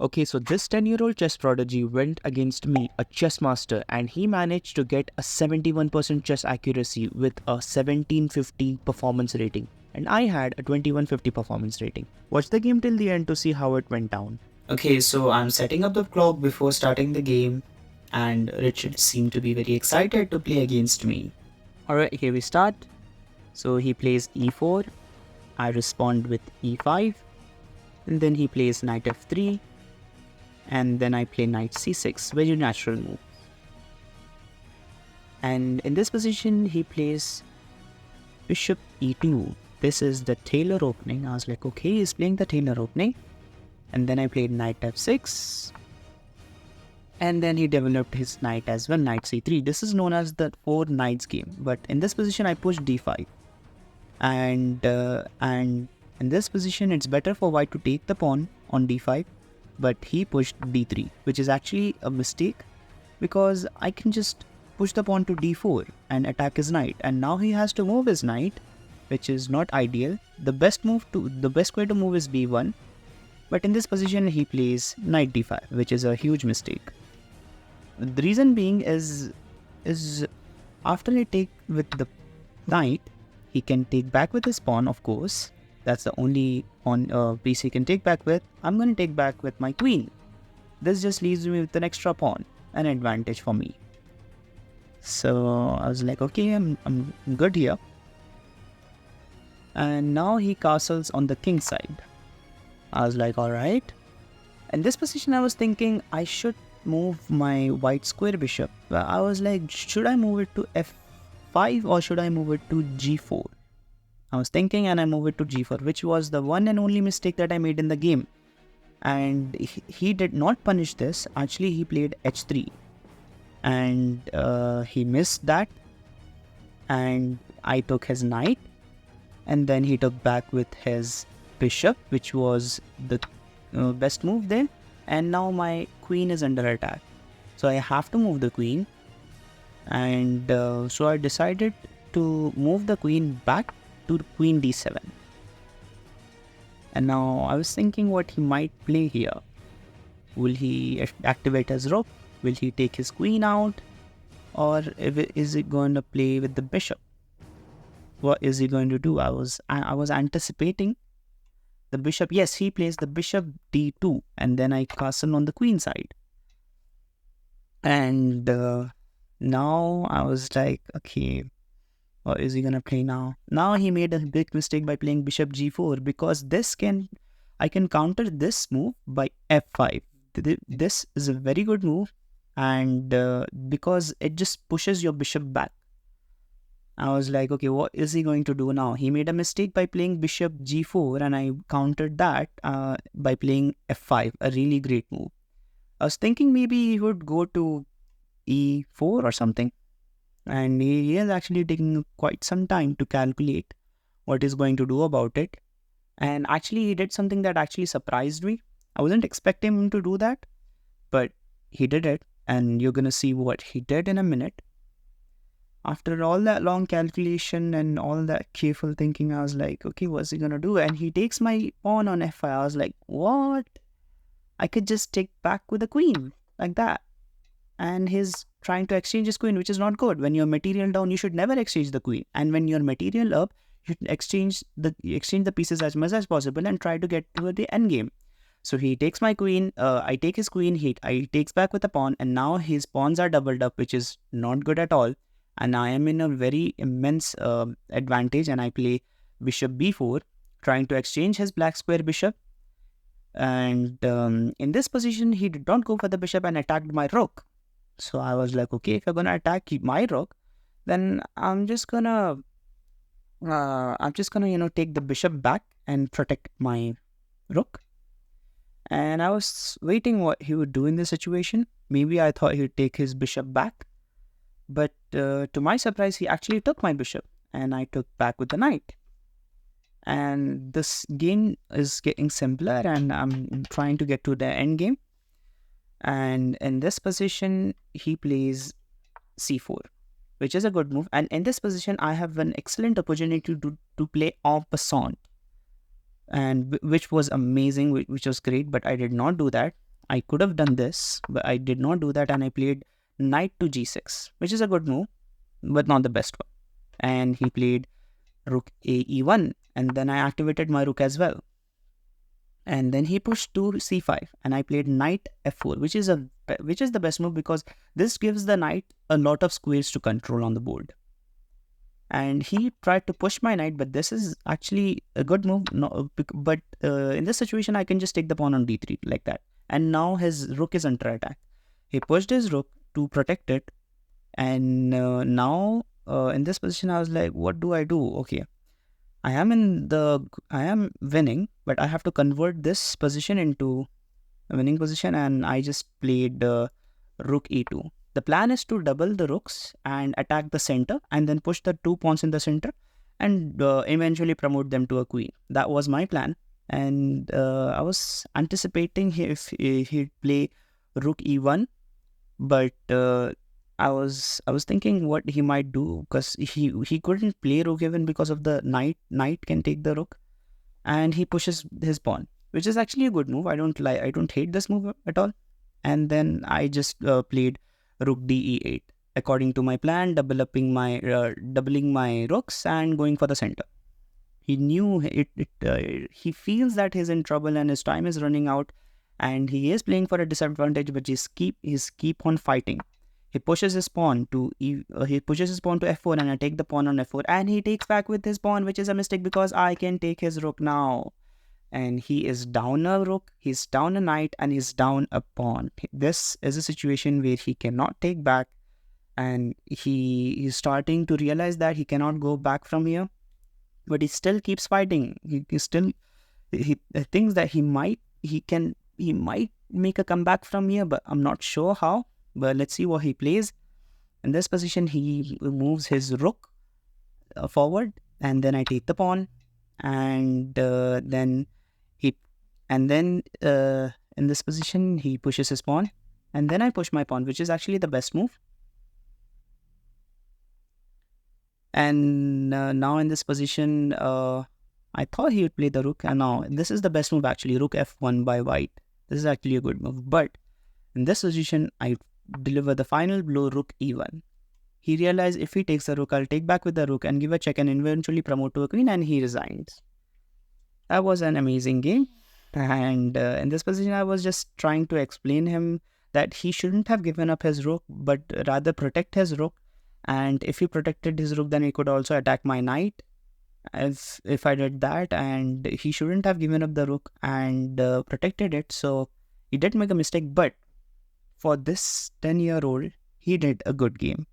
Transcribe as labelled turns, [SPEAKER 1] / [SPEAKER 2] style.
[SPEAKER 1] Okay, so this 10-year-old chess prodigy went against me, a chess master, and he managed to get a 71% chess accuracy with a 1750 performance rating. And I had a 2150 performance rating. Watch the game till the end to see how it went down. Okay, so I'm setting up the clock before starting the game, and Richard seemed to be very excited to play against me. Alright, here we start. So he plays e4, I respond with e5, and then he plays knight f3, and then I play knight c6, very natural move. And in this position, he plays bishop e2. This is the Taylor opening. I was like, okay, he's playing the Taylor opening. And then I played knight f6. And then he developed his knight as well, knight c3. This is known as the 4 knights game. But in this position, I pushed d5. And in this position, it's better for white to take the pawn on d5. But he pushed d3, which is actually a mistake because I can just push the pawn to d4 and attack his knight, and now he has to move his knight, which is not ideal. The best way to move is b1, but in this position he plays knight d5, which is a huge mistake. The reason being is after I take with the knight, he can take back with his pawn, of course. That's the only piece he can take back with. I'm going to take back with my queen. This just leaves me with an extra pawn, an advantage for me. So I was like, okay, I'm good here. And now he castles on the king side. I was like, alright. In this position, I was thinking I should move my white square bishop. I was like, should I move it to f5 or should I move it to g4? I was thinking, and I moved it to g4, which was the one and only mistake that I made in the game. And he did not punish this. Actually, he played h3. And he missed that. And I took his knight. And then he took back with his bishop, which was the best move there. And now my queen is under attack. So I have to move the queen. And so I decided to move the queen back to queen d7. And now I was thinking what he might play here. Will he activate his rook? Will he take his queen out? Or is he going to play with the bishop? What is he going to do? I was anticipating the bishop. Yes, he plays the bishop d2, and then I castle on the queen side. And now I was like, okay, what is he gonna play now? Now he made a big mistake by playing bishop g4, because I can counter this move by f5. This is a very good move, and because it just pushes your bishop back. I was like, okay, what is he going to do now? He made a mistake by playing bishop g4, and I countered that by playing f5, a really great move. I was thinking maybe he would go to e4 or something. And he is actually taking quite some time to calculate what he's going to do about it. And actually, he did something that actually surprised me. I wasn't expecting him to do that, but he did it. And you're going to see what he did in a minute. After all that long calculation and all that careful thinking, I was like, okay, what's he going to do? And he takes my pawn on f5. I was like, what? I could just take back with the queen like that. And he's trying to exchange his queen, which is not good. When you're material down, you should never exchange the queen. And when you're material up, you should exchange the pieces as much as possible and try to get to the end game. So he takes my queen, I take his queen, I takes back with a pawn, and now his pawns are doubled up, which is not good at all. And I am in a very immense advantage, and I play bishop b4, trying to exchange his black square bishop. And in this position, he did not go for the bishop and attacked my rook. So I was like, okay, if you're gonna attack my rook, then I'm just gonna take the bishop back and protect my rook. And I was waiting what he would do in this situation. Maybe I thought he'd take his bishop back, but to my surprise, he actually took my bishop, and I took back with the knight. And this game is getting simpler, and I'm trying to get to the end game. And in this position, he plays c4, which is a good move. And in this position, I have an excellent opportunity to play en passant, and which was amazing, which was great, but I did not do that. I could have done this, but I did not do that, and I played knight to g6, which is a good move, but not the best one. And he played rook a e1, and then I activated my rook as well. And then he pushed to c5, and I played knight f4, which is the best move because this gives the knight a lot of squares to control on the board. And he tried to push my knight, but this is actually a good move. No, but in this situation, I can just take the pawn on d3 like that. And now his rook is under attack. He pushed his rook to protect it. And now in this position, I was like, what do I do? Okay, I am winning, but I have to convert this position into a winning position. And I just played rook e2. The plan is to double the rooks and attack the center and then push the 2 pawns in the center and eventually promote them to a queen. That was my plan. And I was anticipating if he'd play rook e1, but I was thinking what he might do, because he couldn't play rook even because of the knight. Knight can take the rook, and he pushes his pawn, which is actually a good move. I don't hate this move at all. And then I just played rook d8 according to my plan, doubling my rooks and going for the center. He knew he feels that he's in trouble and his time is running out, and he is playing for a disadvantage, but he's keep on fighting. He pushes his pawn to f4, and I take the pawn on f4, and he takes back with his pawn, which is a mistake because I can take his rook now. And he is down a rook, he's down a knight, and he's down a pawn. This is a situation where he cannot take back, and he is starting to realize that he cannot go back from here, but he still keeps fighting. He thinks that he might make a comeback from here, but I'm not sure how. But let's see what he plays. In this position, he moves his rook forward, and then I take the pawn, and then in this position he pushes his pawn, and then I push my pawn, which is actually the best move. And now in this position, I thought he would play the rook, and now this is the best move actually, rook f1 by white. This is actually a good move, but in this position, I deliver the final blow, rook e1. He realized if he takes the rook, I'll take back with the rook and give a check and eventually promote to a queen, and he resigns. That was an amazing game. And in this position, I was just trying to explain him that he shouldn't have given up his rook, but rather protect his rook. And if he protected his rook, then he could also attack my knight as if I did that. And he shouldn't have given up the rook and protected it. So he did make a mistake, but for this 10-year-old, he did a good game.